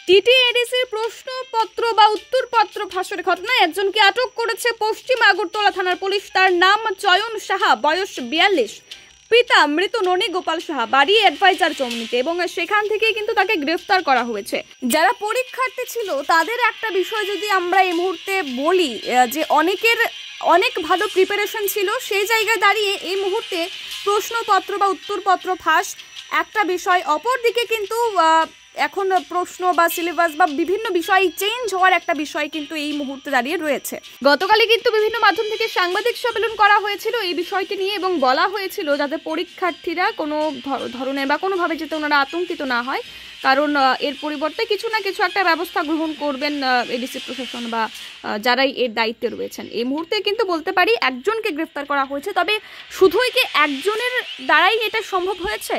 টিটিএডিসির প্রশ্নপত্র বা উত্তরপত্র ফাঁসের ঘটনায় একজনকে আটক করেছে পশ্চিম আগরতলা থানার পুলিশ। তার নাম চয়ন সাহা, বয়স 42, পিতা মৃত ননী গোপাল সাহা, বাড়ি অ্যাডভাইজার চমনিতে, এবং সেখান থেকেই কিন্তু তাকে গ্রেফতার করা হয়েছে। যারা পরীক্ষার্থী ছিল তাদের একটা বিষয় যদি আমরা এই মুহূর্তে বলি, যে অনেক ভালো প্রিপারেশন ছিল, সেই জায়গায় দাঁড়িয়ে এই মুহূর্তে প্রশ্নপত্র বা উত্তরপত্র ফাঁস একটা বিষয়। অপরদিকে কিন্তু এখন প্রশ্ন বা সিলেবাস বা বিভিন্ন বিষয় চেঞ্জ হওয়ার একটা বিষয় কিন্তু এই মুহূর্তে দাঁড়িয়ে রয়েছে। গতকালই কিন্তু বিভিন্ন মাধ্যম থেকে সাংবাদিক সম্মেলন করা হয়েছিল এই বিষয়টি নিয়ে, এবং বলা হয়েছিল যাতে পরীক্ষার্থীরা কোনো ধরনের বা কোনোভাবে যাতে ওনারা আতঙ্কিত না হয়, কারণ এর পরিবর্তে কিছু না কিছু একটা ব্যবস্থা গ্রহণ করবেন এডিসি প্রশাসন বা যারাই এর দায়িত্বে রয়েছেন। এই মুহূর্তে কিন্তু বলতে পারি একজনকে গ্রেফতার করা হয়েছে। তবে শুধুই কি একজনের দ্বারাই এটা সম্ভব হয়েছে,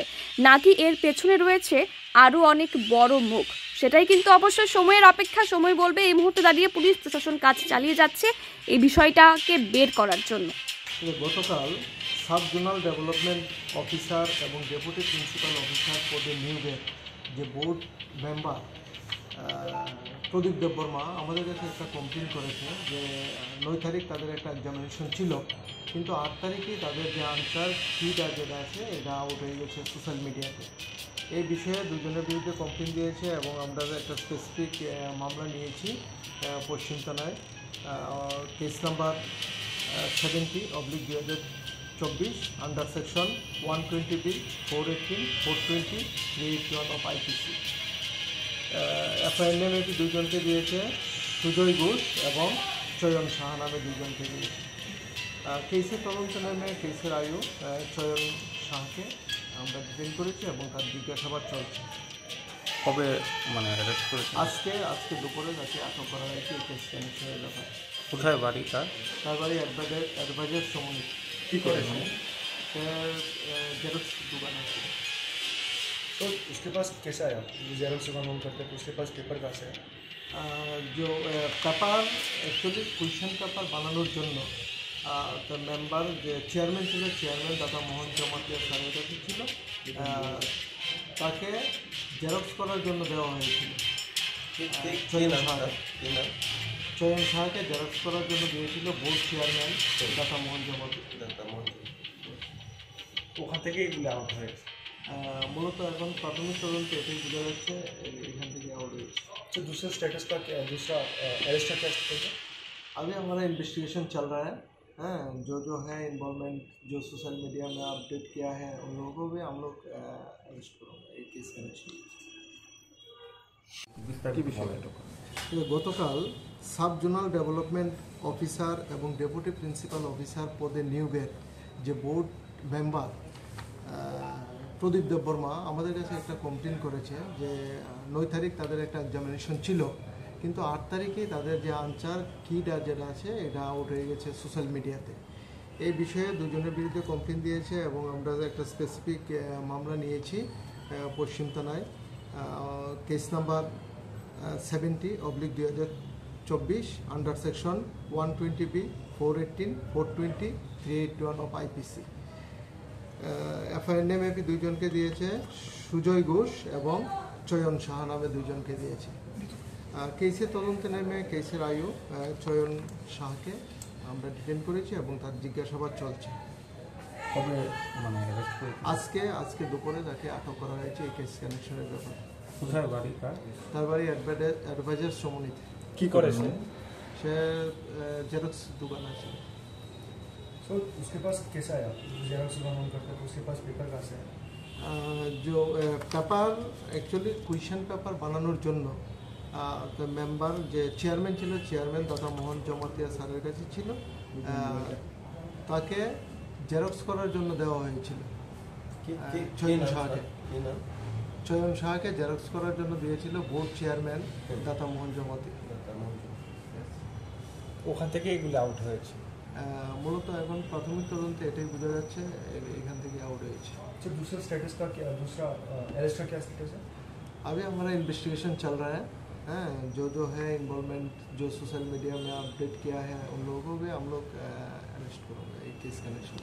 নাকি এর পেছনে রয়েছে আরও অনেক বড় মুখ, সেটাই কিন্তু অবশ্যই সময়ের অপেক্ষা। সময় বলবে। এই মুহূর্তে দাঁড়িয়ে পুলিশ প্রশাসন কাজ চালিয়ে যাচ্ছে এই বিষয়টাকে বের করার জন্য। গতকাল সাব জোনাল ডেভেলপমেন্ট অফিসার এবং ডেপুটি প্রিন্সিপাল অফিসার পদে নিয়োগের যে বোর্ড মেম্বার প্রদীপ দেববর্মা আমাদের কাছে একটা কমপ্লেন করেছে যে 9 তারিখ তাদের একটা এক্সামিনেশন ছিল, কিন্তু 8 তারিখেই তাদের যে আনসার কিটা যেটা আছে এটা আউট হয়ে গেছে সোশ্যাল মিডিয়াতে। এই বিষয়ে দুজনের বিরুদ্ধে কমপ্লেন দিয়েছে এবং আমরা একটা স্পেসিফিক মামলা নিয়েছি পশ্চিম থানায়, case number 70/2024 under section 120B 418 420 381 of IPC. FIR নেমে দুজনকে দিয়েছে, সুজয় ঘোষ এবং চয়ন সাহা নামে দুজনকে দিয়েছে। কেসের তদন্ত নেমে কেসের আয়ু চয়ন সাহাকে আমরা ডিটেইন করেছি এবং তার জিজ্ঞাসাবাদ চলছে। কবে অ্যারেস্ট করেছে? আজকে দুপুরে তাকে আটক করা হয়েছে এই কেস কানেকশনের ব্যাপারে। কোথায় বাড়ি তার বাড়ি অ্যাডভাইজার সময়। কী করেছে? जेरोक्स दुकान है। तो उसके पास कैसा आया जेरोक्स दुकान हम करते हैं, उसके पास पेपर कहाँ से है? जो पेपर एक्चुअली क्वेश्चन पेपर বানানোর জন্য তো মেম্বার যে চেয়ারম্যান ছিল, চেয়ারম্যান দাদা মোহন জমাতিয়া স্যারের কাছে ছিল, তাকে জেরক্স করার জন্য দেওয়া হয়েছিল। চয়ন সাহাকে জেরক্স করার জন্য দিয়েছিল বোর্ড চেয়ারম্যান দাদা মোহন জমাতিয়া। ওখান থেকে এগুলো আউট হয়েছে। মূলত এখন প্রাথমিক তদন্তে এটাই বোঝা যাচ্ছে এখান থেকে আউট হয়েছে। तो दूसरा स्टेटस का क्या, दूसरा अरेस्ट का क्या स्टेटस है? अभी हमारा इन्वेस्टिगेशन चल रहा है। हाँ, जो है इन्वॉल्वमेंट जो सोशल मीडिया में अपडेट किया है उन लोगों को भी हम लोग अरेस्ट करेंगे एक केस कनेक्शन। গতকাল সাব জোনাল ডেভেলপমেন্ট অফিসার এবং ডেপুটি প্রিন্সিপাল অফিসার পদে নিয়োগের যে বোর্ড মেম্বার প্রদীপ দেববর্মা আমাদের কাছে একটা কমপ্লেন করেছে যে 9 তারিখ তাদের একটা এক্সামিনেশন ছিল, কিন্তু 8 তারিখেই তাদের যে আনসার কিটা যেটা আছে এটা আউট হয়ে গেছে সোশ্যাল মিডিয়াতে। এই বিষয়ে দুজনের বিরুদ্ধে কমপ্লেন দিয়েছে এবং আমরা একটা স্পেসিফিক মামলা নিয়েছি পশ্চিম থানায়, case number 70/2024 under section 120B 418 420 381 of IPC. FIR নেমে দুইজনকে দিয়েছে, সুজয় ঘোষ এবং চয়ন সাহা নামে দুইজনকে দিয়েছে। কেসের তদন্তে নেমে কেসের আয়ু চয়ন সাহাকে আমরা ডিটেইন করেছি এবং তার জিজ্ঞাসাবাদ চলছে। কবে আজকে দুপুরে তাকে আটক করা হয়েছে এই কেস কানেকশনের ব্যাপারে। কোথায় বাড়ি তার বাড়ি অ্যাডভাইজার সমনিতে। की करेছে? সে জেরক্স দোকান আছে। तो उसके पास कैसा आया जेरोक्स दुकान हम करते हैं, उसके पास पेपर कहाँ से है? जो পেপার অ্যাকচুয়ালি কোয়েশ্চেন পেপার বানানোর জন্য তো মেম্বার যে চেয়ারম্যান ছিল, চেয়ারম্যান দাদা মোহন জমাতিয়া স্যারের কাছে ছিল, তাকে জেরক্স করার জন্য দেওয়া হয়েছিল। চয়ন সাহাকে জেরক্স করার জন্য দিয়েছিল বোর্ড চেয়ারম্যান দাদা মোহন জমাতিয়া। ওখান থেকে এগুলো আউট হয়েছে। মূলত এখন প্রাথমিক তদন্তে এটাই বোঝা যাচ্ছে এখান থেকে আউট হয়েছে। तो दूसरा स्टेटस का क्या, दूसरा अरेस्ट का क्या स्टेटस है? अभी हमारा इन्वेस्टिगेशन चल रहा है। हाँ, जो है इन्वॉल्वमेंट जो सोशल मीडिया में अपडेट किया है उन लोगों को भी हम लोग अरेस्ट करेंगे एक केस कनेक्शन।